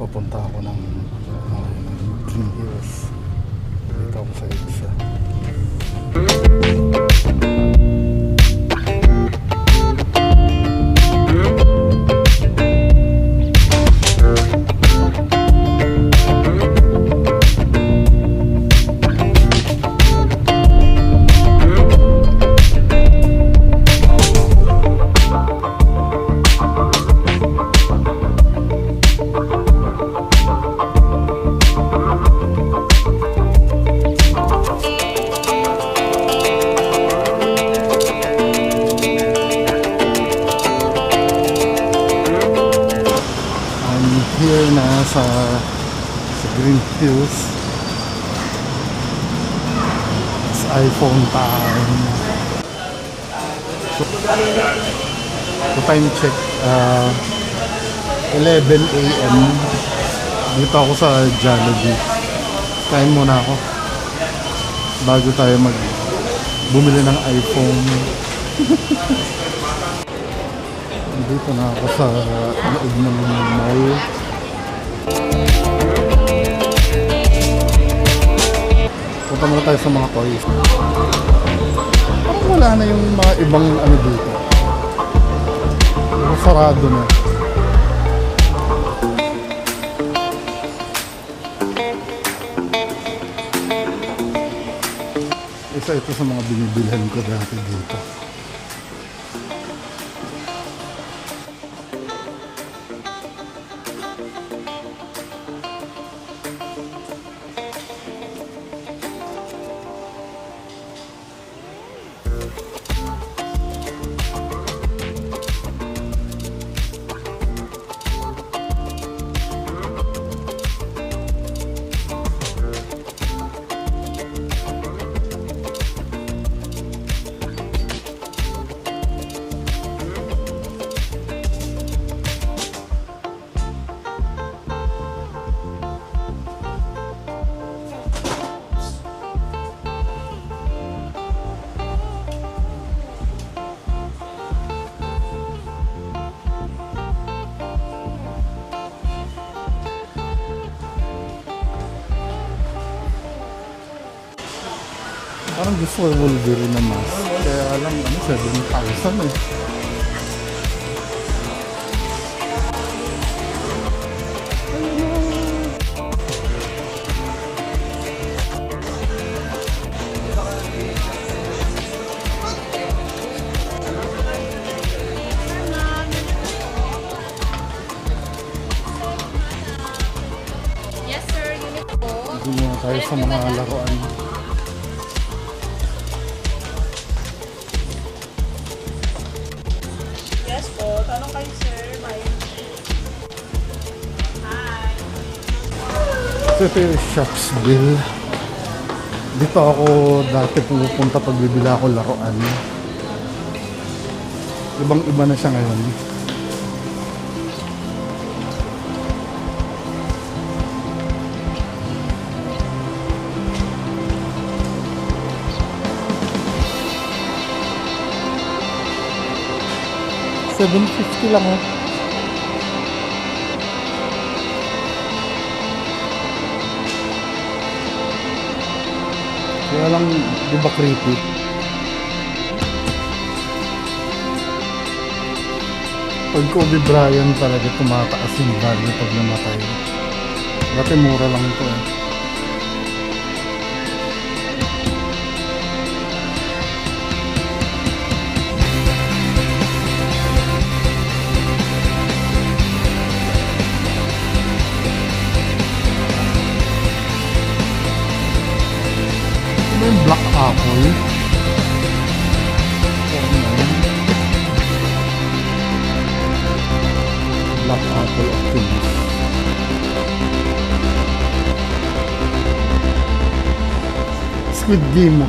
papunta ako ng Green Hills. Dito ako sa EDSA. Here na sa Green Hills. It's iPhone time. So time check 11 AM. Dito ako sa Jollibee. Kain muna ako bago tayo bumili ng iPhone. Dito na ako sa loob ng mall. Punta muna tayo sa mga toys. Parang wala na yung mga ibang ano dito. Pero sarado na. Isa ito sa mga binibilhan ko dati dito. Parang gusto ko Wolverine na mask. Kaya alam, 7,000 eh. Yes sir, unit po. Hindi muna tayo sa mga laruan. Yes po, tanong kayo sir. Hi. So ito yung Shocksville. Dito ako dati pupunta pag bibili ako laruan. Ibang iba na siya ngayon. $750 lang oh. Kaya lang, di ba creepy? Pag Kobe Bryant talaga tumataas yung value pag namatay. Dati mura lang ito eh. Yung Black Apple. Black Apple Optimus. Squid Game.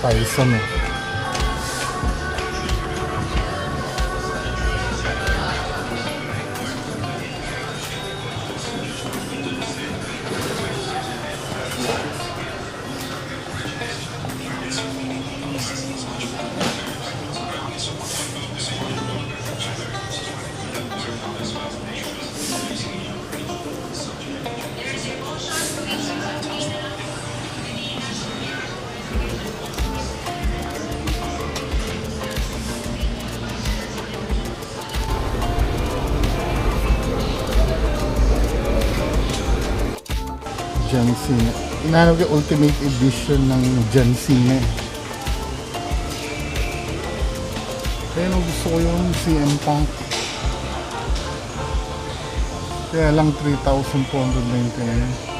Tyson eh. John Cena. Inahanap yung Ultimate Edition ng John Cena. Kaya nung gusto ko yung CM Punk. Kaya lang 3,499.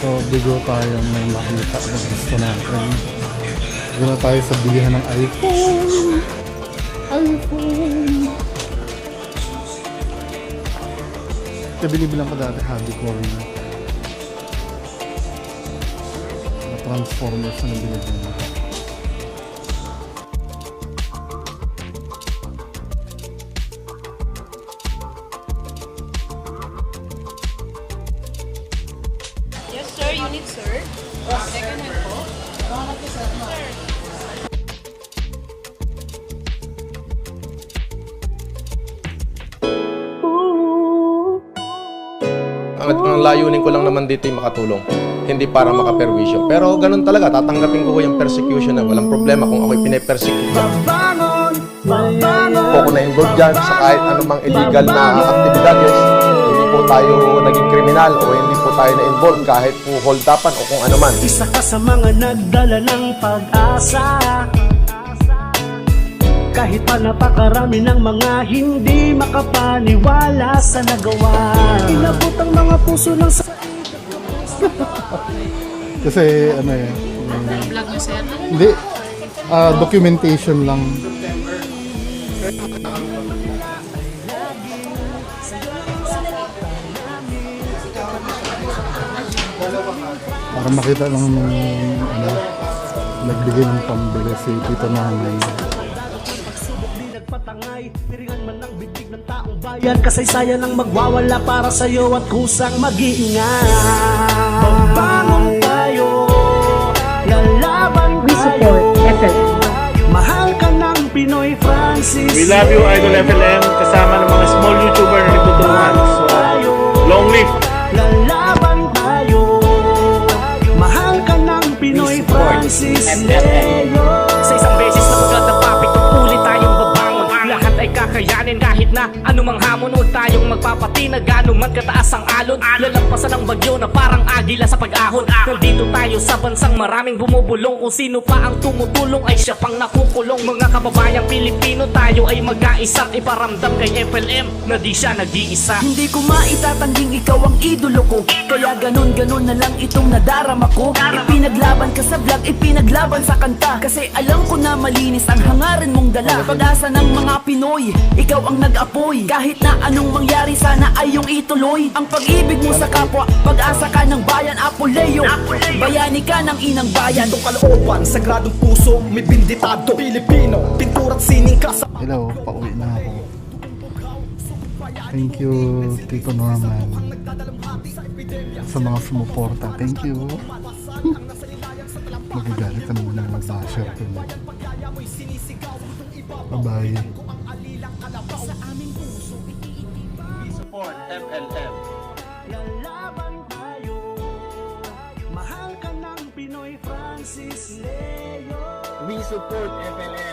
So, bigo tayo may makita na gusto natin. Bigo na tayo sa bilihan ng iPhone. iPhone. Kabili-bilang ko dati hobby ko rin na. Transformers na nabili din. Yes, sir. Unit, sir. Second hand po. Sir. Ang layunin ko lang naman dito ay makatulong, hindi para makaperwisyo. Pero ganun talaga, tatanggapin ko yung persecution na walang problema kung ako'y pinapersecute. Ako na-involve dyan sa kahit anumang illegal na aktibidades. Hindi po tayo naging kriminal o hindi po tayo na-involve kahit po hold-upan o kung ano man. Isa ka sa mga nagdala ng pag-asa. Kahit pa napakarami ng mga hindi makapaniwala sa nagawa. Inabot ang mga puso ng Kasi ano eh. Vlog mo, sir? Hindi. Documentation lang. Para makita lang ng ano, nagbigay ng pambili si Tito Nanay. nagpatangay, piringan man ng bibig ng taong bayan. Kasaysayan ang magwawala para sa'yo at kusang mag-iingat. Magbangon tayo, lalaban tayo. We support FLM. Mahal ka ng Pinoy Francis. We love you, Idol FLM, kasama ng mga small YouTuber na nagtutulungan. So, long live! Lalaban tayo. Mahal ka ng Pinoy Francis. Leo. Sa isang beses na magdadapa, pitong ulit tayong babangon. Lahat ay kakayanin kahit na anumang hamon. Huwag tayong magpapatinag, anuman kataas ang alon. Lalampasan ang bagyo na parang agila sa pag-ahon. Nandito tayo sa bansang maraming bumubulong. Kung sino pa ang tumutulong ay siya pang nakukulong. Mga kababayang Pilipino, tayo ay mag-aisa. Iparamdam kay FLM na di siya nag-iisa. Hindi ko maitatanging ikaw ang idolo ko. Kaya ganun-ganun na lang itong nadarama ko. Ipinaglaban ka sa vlog, ipinaglaban sa kanta. Kasi alam ko na malinis ang hangarin mong dala. Pag-asa ng mga Pinoy, ikaw ang nag-apoy. Kahit na anong mangyari, sana ay yung ituloy. Ang pag-ibig mo sa kapwa, pag-asa ka ng bayan. Apoleo, bayani ka ng inang bayan. Itong kalooban, sagradong puso, may binditado Pilipino, pintura't sining klasa. Hello, pauwi na ako. Thank you, Tito Norman. Sa mga sumuporta. Thank you. Magagalit ang mga mag-basher ko. Bye-bye. Support FLM. Lalaban tayo. Mahal ka ng Pinoy Francis. Leo. We support FLM.